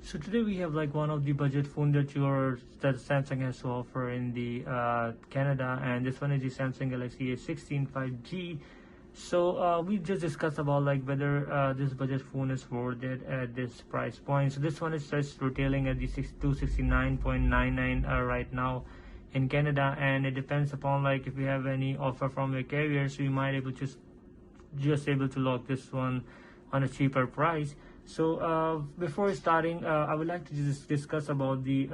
So today we have like one of the budget phone that Samsung has to offer in the Canada, and this one is the Samsung Galaxy A16 5G. So we just discussed about like whether this budget phone is worth it at this price point. So this one is just retailing at the 269.99 right now in Canada, and it depends upon like if you have any offer from your carrier, so you might able just able to lock this one on a cheaper price. So before starting, I would like to just discuss about the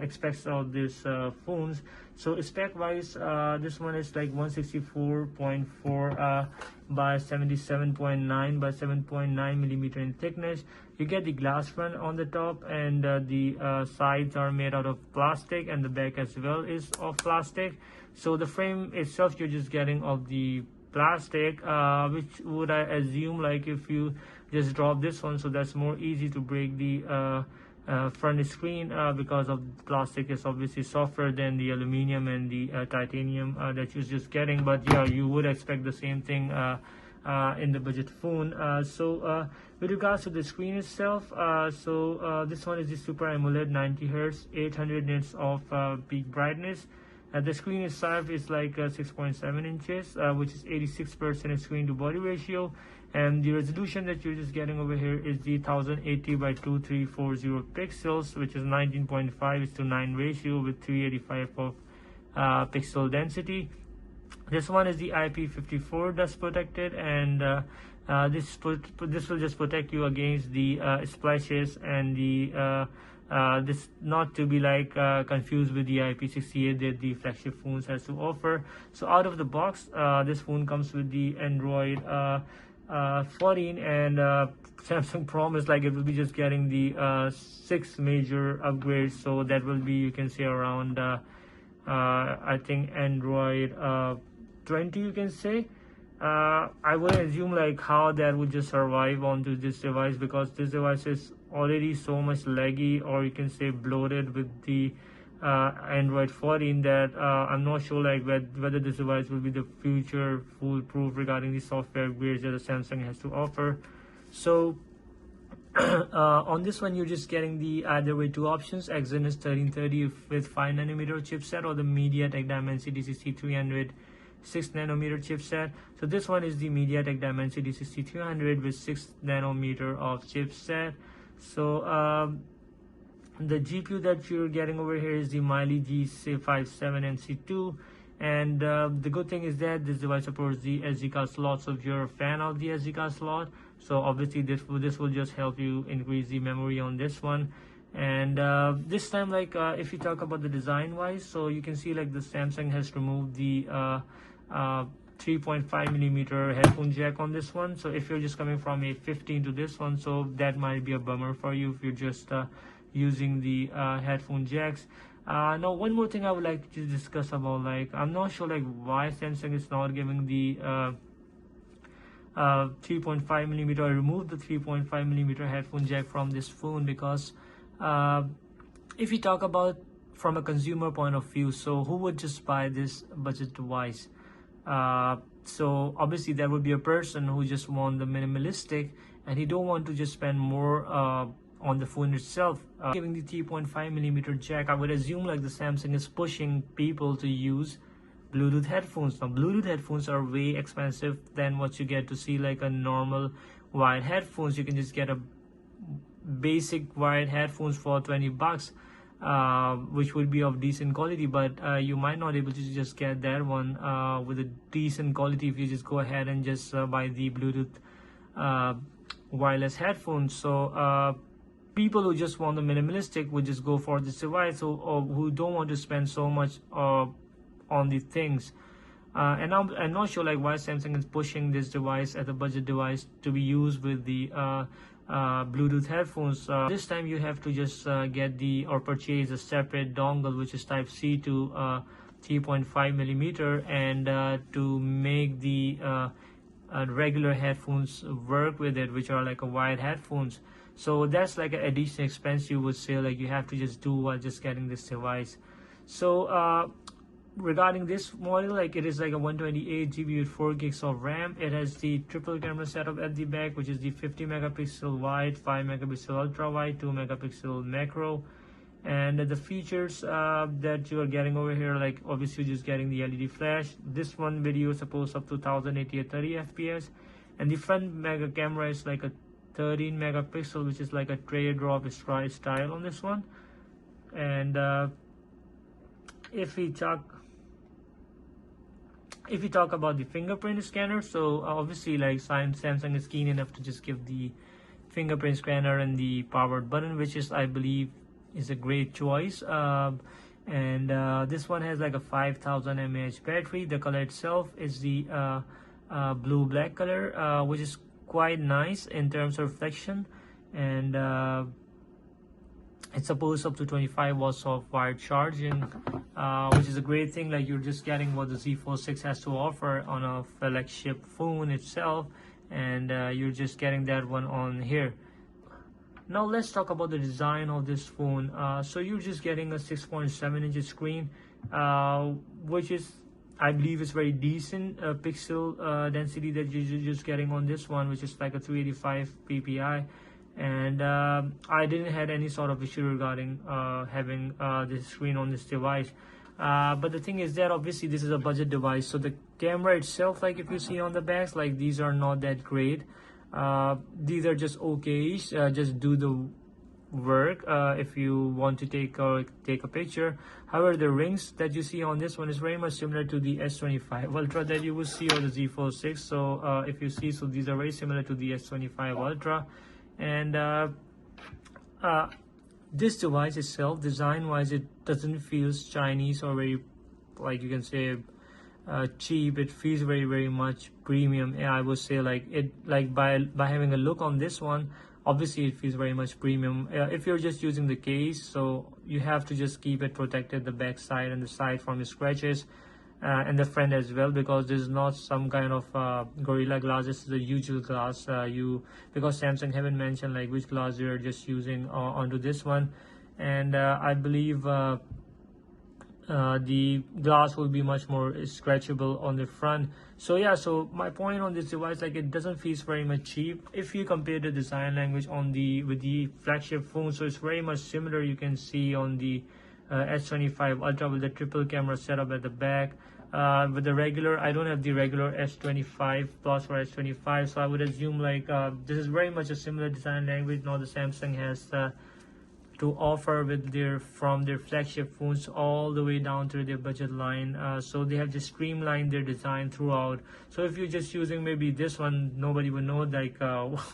specs of these phones. So spec wise, this one is like 164.4 by 77.9 by 7.9 millimeter in thickness. You get the glass front on the top, and the sides are made out of plastic, and the back as well is of plastic. So the frame itself you're just getting of the plastic, which would I assume like if you just drop this one, so that's more easy to break the front screen, because of plastic is obviously softer than the aluminum and the titanium that you're just getting. But yeah, you would expect the same thing in the budget phone. So with regards to the screen itself, this one is the Super AMOLED 90 Hz 800 nits of peak brightness. The screen itself is like 6.7 inches, which is 86% screen to body ratio, and the resolution that you're just getting over here is the 1080 by 2340 pixels, which is 19.5:9 ratio with 385 of pixel density. This one is the IP54 dust protected, and this will just protect you against the splashes and the this not to be like confused with the IP68 that the flagship phones has to offer. So out of the box, this phone comes with the Android 14, and Samsung promised like it will be just getting the 6 major upgrades. So that will be, you can say, around I think Android 20, you can say. I would assume like how that would just survive onto this device, because this device is already so much laggy, or you can say bloated with the Android 14, that I'm not sure like whether this device will be the future foolproof regarding the software upgrades that the Samsung has to offer. So on this one you're just getting the either way 2 options: Exynos 1330 with 5nm chipset, or the MediaTek Dimensity 6300 6nm chipset. So this one is the MediaTek Dimensity 6300 with 6nm of chipset. So the GPU that you're getting over here is the Mali G57NC2, and the good thing is that this device supports the SD card slot. So if you're a fan of the SD card slot, so obviously this will just help you increase the memory on this one. And this time, like if you talk about the design wise, so you can see like the Samsung has removed the 3.5mm headphone jack on this one. So if you're just coming from a 15 to this one, so that might be a bummer for you if you're just using the headphone jacks. Now one more thing I would like to discuss about, like I'm not sure like why Samsung is not giving the 3.5mm, or remove the 3.5mm headphone jack from this phone, because if you talk about from a consumer point of view, so who would just buy this budget device? So obviously there would be a person who just want the minimalistic, and he don't want to just spend more on the phone itself. Giving the 3.5mm jack, I would assume like the Samsung is pushing people to use Bluetooth headphones. Now Bluetooth headphones are way expensive than what you get to see like a normal wired headphones. You can just get a basic wired headphones for 20 bucks, which would be of decent quality, but you might not able to just get that one with a decent quality if you just go ahead and just buy the Bluetooth wireless headphones. So people who just want the minimalistic would just go for this device, or who don't want to spend so much on the things. And I'm not sure like why Samsung is pushing this device as a budget device to be used with the Bluetooth headphones. This time you have to just get the or purchase a separate dongle, which is type C to 3.5mm, and to make the regular headphones work with it, which are like a wired headphones. So that's like an additional expense, you would say, like you have to just do while just getting this device. So regarding this model, like it is like a 128 GB with 4 gigs of RAM. It has the triple camera setup at the back, which is the 50 megapixel wide, 5 megapixel ultra wide, 2 megapixel macro. And the features that you are getting over here, like obviously you're just getting the LED flash. This one video supports up to 1080 at 30 fps, and the front mega camera is like a 13 megapixel, which is like a teardrop stride style on this one. And if we talk about the fingerprint scanner, so obviously like Samsung is keen enough to just give the fingerprint scanner and the powered button, which is, I believe, is a great choice. And this one has like a 5000 mAh battery. The color itself is the blue black color, which is quite nice in terms of reflection. And it supports up to 25 watts of wired charging, which is a great thing. Like, you're just getting what the Z Fold 6 has to offer on a flagship phone itself, and you're just getting that one on here. Now let's talk about the design of this phone. So you're just getting a 6.7-inch screen, which is, I believe, is very decent pixel density that you're just getting on this one, which is like a 385 ppi. And I didn't had any sort of issue regarding having this screen on this device. But the thing is that obviously this is a budget device, so the camera itself, like if you see on the backs, like these are not that great. These are just okay, just do the work if you want to take a picture. However, the rings that you see on this one is very much similar to the S25 Ultra that you will see on the Z Fold 6. So if you see, so these are very similar to the S25 Ultra. And this device itself, design wise, it doesn't feel Chinese or very, like you can say, cheap. It feels very much premium. And I would say, like, it, like by having a look on this one, obviously it feels very much premium. If you're just using the case, so you have to just keep it protected, the back side and the side, from the scratches, and the front as well, because there's not some kind of Gorilla Glass. This is the usual glass, because Samsung haven't mentioned like which glass you're just using onto this one. And I believe the glass will be much more scratchable on the front. So yeah, so my point on this device, like, it doesn't feel very much cheap if you compare the design language on with the flagship phone. So it's very much similar. You can see on the S25 Ultra with the triple camera setup at the back. With the regular, I don't have the regular S25 Plus or S25, so I would assume like this is very much a similar design language now the Samsung has to offer with from their flagship phones all the way down to their budget line. So they have just streamlined their design throughout. So if you're just using maybe this one, nobody would know like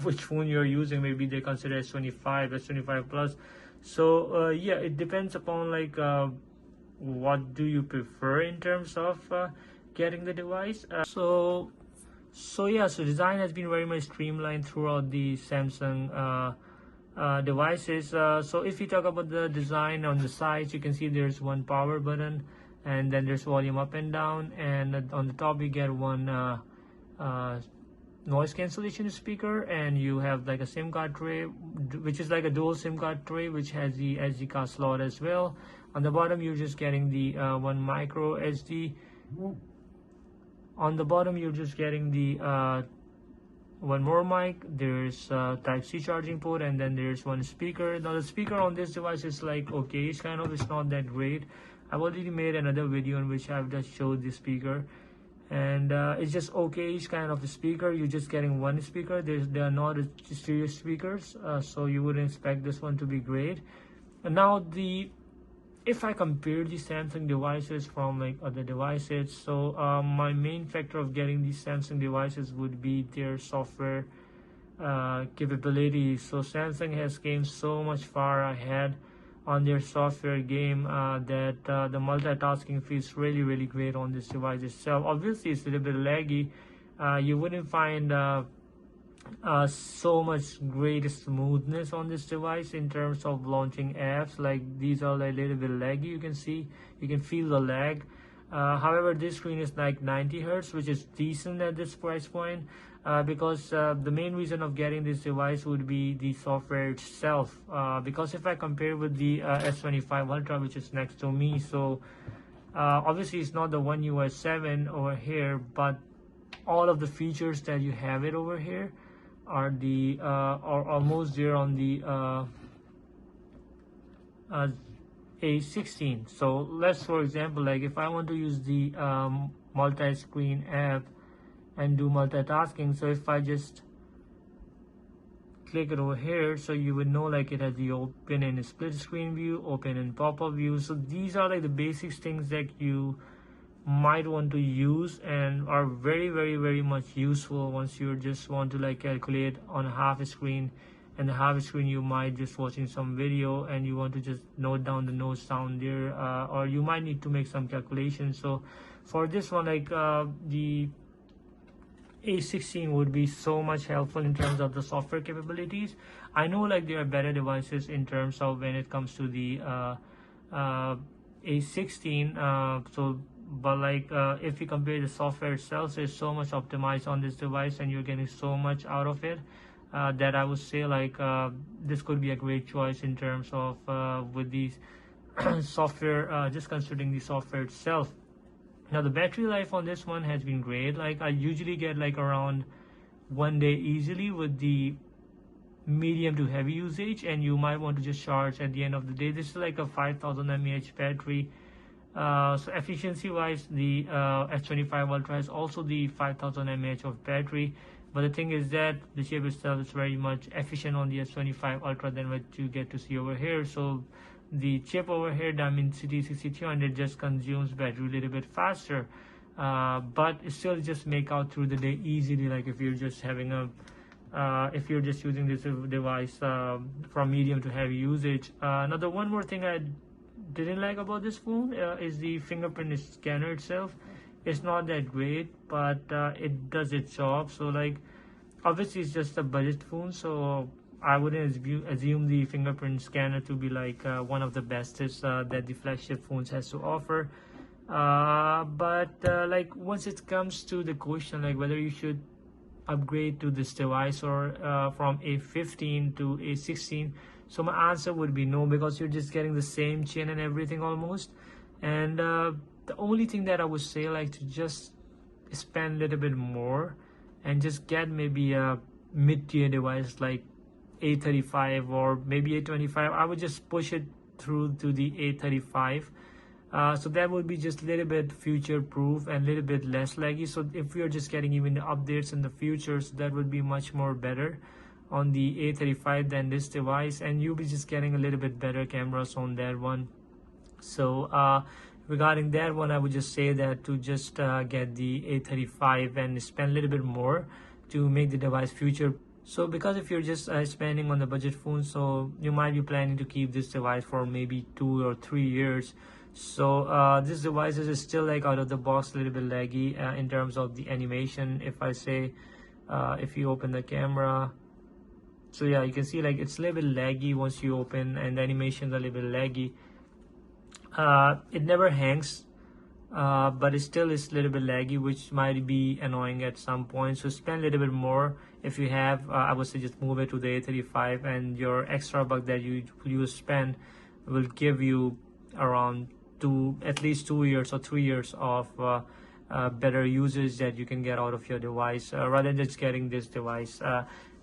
which phone you're using. Maybe they consider S25, S25 Plus. So yeah, it depends upon like what do you prefer in terms of getting the device. So yeah, so design has been very much streamlined throughout the Samsung devices. So if you talk about the design on the sides, you can see there's one power button, and then there's volume up and down, and on the top you get one noise cancellation speaker, and you have like a SIM card tray, which is like a dual SIM card tray, which has the SD card slot as well. On the bottom you're just getting the one micro SD. On the bottom you're just getting the one more mic. There's type C charging port, and then there's one speaker. Now the speaker on this device is like okay, it's kind of, it's not that great. I've already made another video in which I've just showed the speaker, and it's just okay, it's kind of a speaker. You're just getting one speaker. They are not stereo speakers, so you wouldn't expect this one to be great. And now if I compare the Samsung devices from like other devices, so my main factor of getting these Samsung devices would be their software capabilities. So Samsung has came so much far ahead on their software game that the multitasking feels really great on this device itself. Obviously it's a little bit laggy. You wouldn't find so much great smoothness on this device in terms of launching apps. Like, these are like a little bit laggy. You can feel the lag. However, this screen is like 90 Hz, which is decent at this price point, because the main reason of getting this device would be the software itself, because if I compare with the S25 Ultra, which is next to me, so Obviously it's not the One UI 7 over here, but all of the features that you have it over here are the are almost there on the A16. So let's, for example, like if I want to use the multi-screen app and do multitasking, so if I just click it over here, so you would know like it has the open and split screen view, open and pop-up view. So these are like the basic things that you might want to use and are very much useful once you just want to like calculate on half a screen. And the half screen you might just watching some video and you want to just note down the notes down there, or you might need to make some calculations. So for this one, like the A16 would be so much helpful in terms of the software capabilities. I know like there are better devices in terms of when it comes to the A16, but like if you compare the software itself, it's so much optimized on this device and you're getting so much out of it, that I would say like this could be a great choice in terms of with these software, just considering the software itself. Now the battery life on this one has been great. Like I usually get like around 1 day easily with the medium to heavy usage, and you might want to just charge at the end of the day. This is like a 5000 mAh battery. So efficiency wise, the S25 Ultra has also the 5000 mAh of battery, but the thing is that the chip itself is very much efficient on the S25 Ultra than what you get to see over here. So the chip over here, Dimensity 6200, just consumes battery a little bit faster, but it still just make out through the day easily, like if you're just having a if you're just using this device from medium to heavy usage. Now the one more thing I didn't like about this phone is the fingerprint scanner itself. It's not that great, but it does its job. So like obviously it's just a budget phone, so I wouldn't assume the fingerprint scanner to be like one of the bestest that the flagship phones has to offer. But like once it comes to the question like whether you should upgrade to this device or from A15 to A16, so my answer would be no, because you're just getting the same chain and everything almost. And the only thing that I would say, like, to just spend a little bit more and just get maybe a mid-tier device like A35 or maybe A25. I would just push it through to the A35. So that would be just a little bit future proof and a little bit less laggy. So if you're just getting even the updates in the future, so that would be much more better on the A35 than this device, and you'll be just getting a little bit better cameras on that one. So regarding that one, I would just say that to just get the A35 and spend a little bit more to make the device future. So because if you're just spending on the budget phone, so you might be planning to keep this device for maybe 2 or 3 years. So this device is still like out of the box a little bit laggy in terms of the animation. If I say if you open the camera, so yeah, you can see like it's a little bit laggy once you open, and the animations are a little bit laggy. It never hangs, but it still is a little bit laggy, which might be annoying at some point. So spend a little bit more if you have. I would say just move it to the A35, and your extra buck that you spend will give you around at least 2 years or 3 years of better usage that you can get out of your device, rather than just getting this device.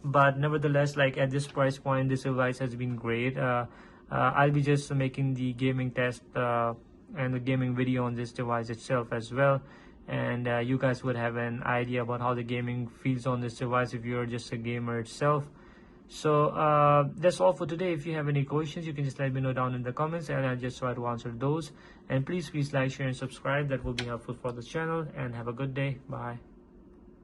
But nevertheless, like at this price point, this device has been great. I'll be just making the gaming test and the gaming video on this device itself as well, and you guys would have an idea about how the gaming feels on this device if you're just a gamer itself. So that's all for today. If you have any questions, you can just let me know down in the comments, and I'll just try to answer those. And please like, share and subscribe. That will be helpful for the channel. And have a good day. Bye.